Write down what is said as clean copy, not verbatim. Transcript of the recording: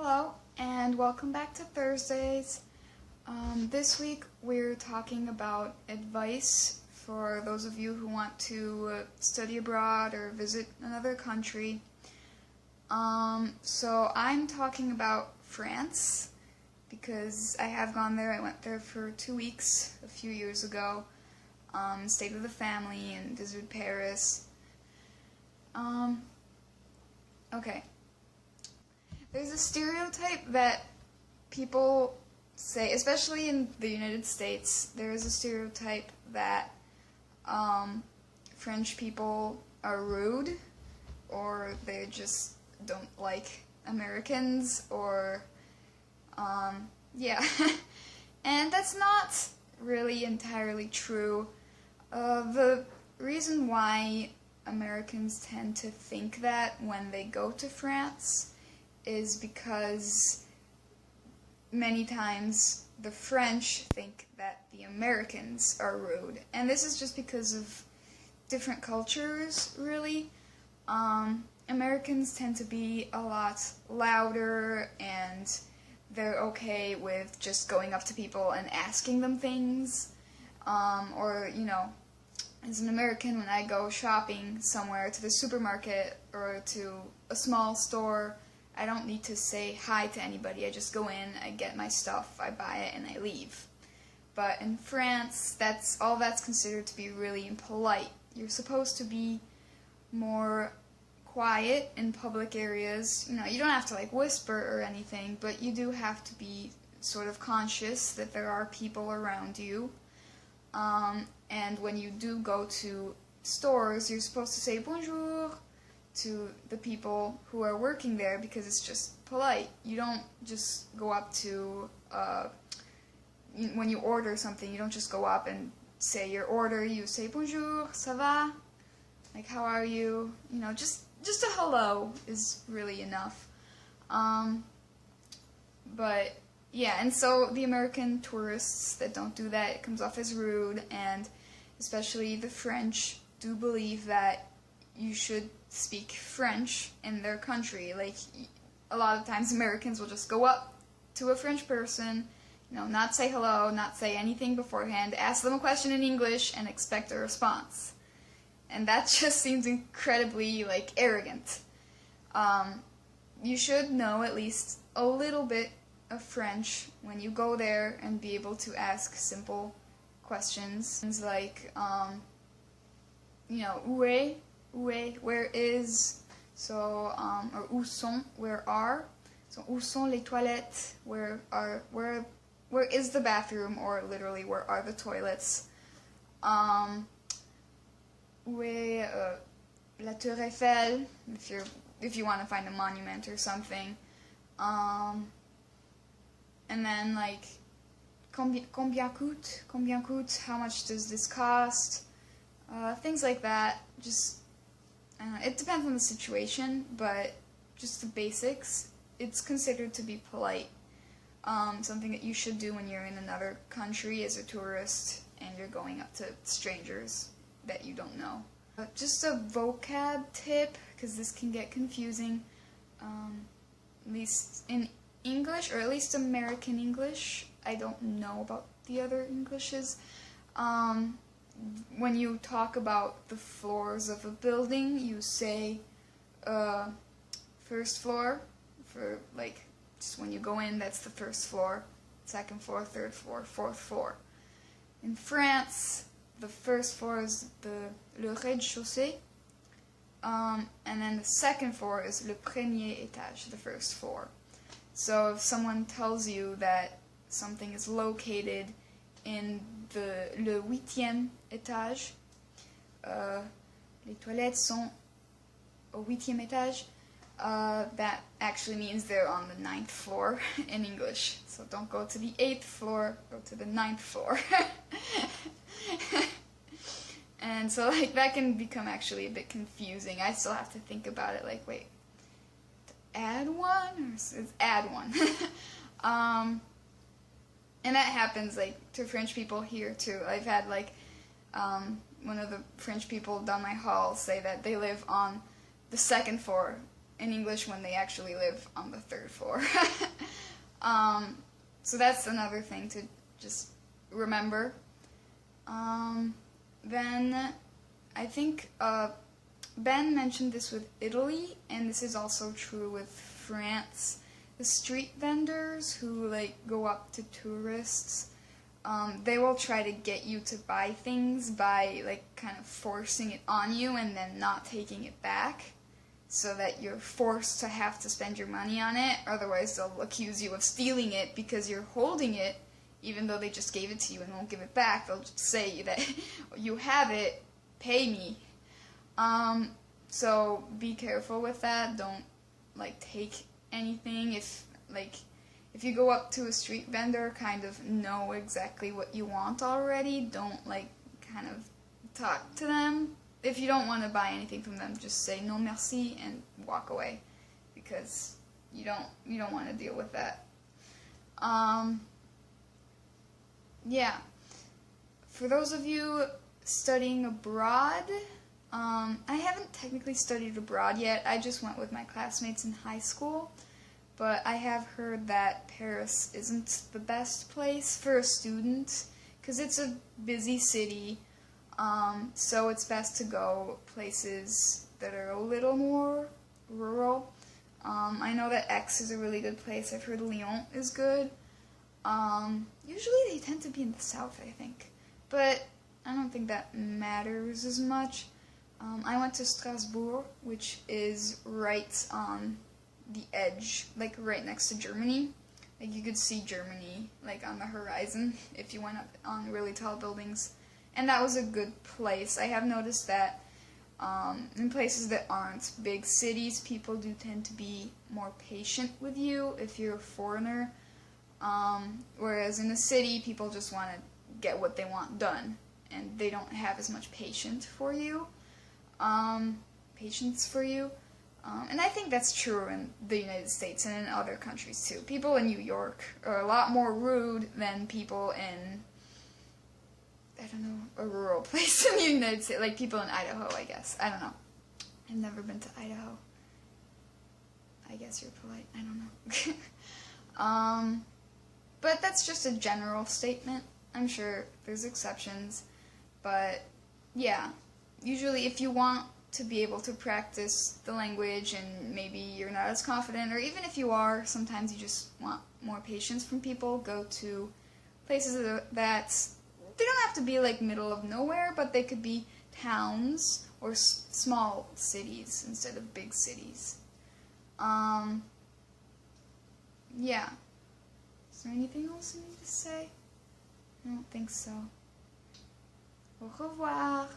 Hello, and welcome back to Thursdays. This week we're talking about advice for those of you who want to study abroad or visit another country. So I'm talking about France because I have gone there. I went there for 2 weeks a few years ago, stayed with a family and visited Paris. Okay. There's a stereotype that people say, especially in the United States, there is a stereotype that French people are rude, or they just don't like Americans, or, yeah. And that's not really entirely true. The reason why Americans tend to think that when they go to France is because many times the French think that the Americans are rude. And this is just because of different cultures, really. Americans tend to be a lot louder, and they're okay with just going up to people and asking them things. Or, you know, as an American, when I go shopping somewhere to the supermarket or to a small store, I don't need to say hi to anybody. I just go in, I get my stuff, I buy it, and I leave. But in France, that's considered to be really impolite. You're supposed to be more quiet in public areas. You know, you don't have to like whisper or anything, but you do have to be sort of conscious that there are people around you. And when you do go to stores, you're supposed to say bonjour to the people who are working there because it's just polite. You don't just go up to, when you order something, you don't just go up and say your order. You say bonjour, ça va? Like, how are you? You know, just a hello is really enough. But yeah, and so the American tourists that don't do that, it comes off as rude, and especially the French do believe that you should speak French in their country. Like, a lot of times Americans will just go up to a French person, you know, not say hello, not say anything beforehand, ask them a question in English, and expect a response. And that just seems incredibly, like, arrogant. You should know at least a little bit of French when you go there and be able to ask simple questions. Things like, you know, où est, where is, so, or où sont, where are, so où sont les toilettes, where is the bathroom, or literally where are the toilets, où est la Tour Eiffel, if you want to find a monument or something, and then like combien coûte, how much does this cost, things like that. Just it depends on the situation, but just the basics. It's considered to be polite. Something that you should do when you're in another country as a tourist and you're going up to strangers that you don't know. Just a vocab tip, because this can get confusing, at least in English, or at least American English. I don't know about the other Englishes. When you talk about the floors of a building, you say first floor, for like, just when you go in, that's the first floor, second floor, third floor, fourth floor. In France, the first floor is le rez-de-chaussée, and then the second floor is le premier étage, the first floor. So if someone tells you that something is located in le 8e étage, les toilettes sont au 8e étage, that actually means they're on the 9th floor in English. So don't go to the 8th floor, go to the 9th floor. And so like that can become actually a bit confusing. I still have to think about it, like, wait, add one, or it's add one. And that happens like to French people here too. I've had like one of the French people down my hall say that they live on the second floor in English when they actually live on the 3rd floor. So that's another thing to just remember. Then I think Ben mentioned this with Italy, and this is also true with France. The street vendors who like go up to tourists, they will try to get you to buy things by like kind of forcing it on you and then not taking it back, so that you're forced to have to spend your money on it. Otherwise they'll accuse you of stealing it because you're holding it, even though they just gave it to you and won't give it back. They'll just say that you have it, pay me. So be careful with that. Don't like take anything. If you go up to a street vendor, kind of know exactly what you want already. Don't like kind of talk to them. If you don't want to buy anything from them, just say no merci and walk away, because you don't want to deal with that. Yeah. For those of you studying abroad, I haven't technically studied abroad yet. I just went with my classmates in high school, but I have heard that Paris isn't the best place for a student because it's a busy city, so it's best to go places that are a little more rural. I know that Aix is a really good place. I've heard Lyon is good. Usually they tend to be in the south, I think, but I don't think that matters as much. I went to Strasbourg, which is right on the edge, like right next to Germany. Like you could see Germany like on the horizon if you went up on really tall buildings, and that was a good place. I have noticed that in places that aren't big cities, people do tend to be more patient with you if you're a foreigner. Whereas in a city, people just want to get what they want done, and they don't have as much patience for you. And I think that's true in the United States and in other countries too. People in New York are a lot more rude than people in, I don't know, a rural place in the United States, like people in Idaho, I guess. I don't know. I've never been to Idaho. I guess you're polite. I don't know. But that's just a general statement. I'm sure there's exceptions, but yeah, usually if you want to be able to practice the language and maybe you're not as confident, or even if you are, sometimes you just want more patience from people, go to places that they don't have to be like middle of nowhere, but they could be towns or small cities instead of big cities. Yeah. Is there anything else I need to say? I don't think so. Au revoir.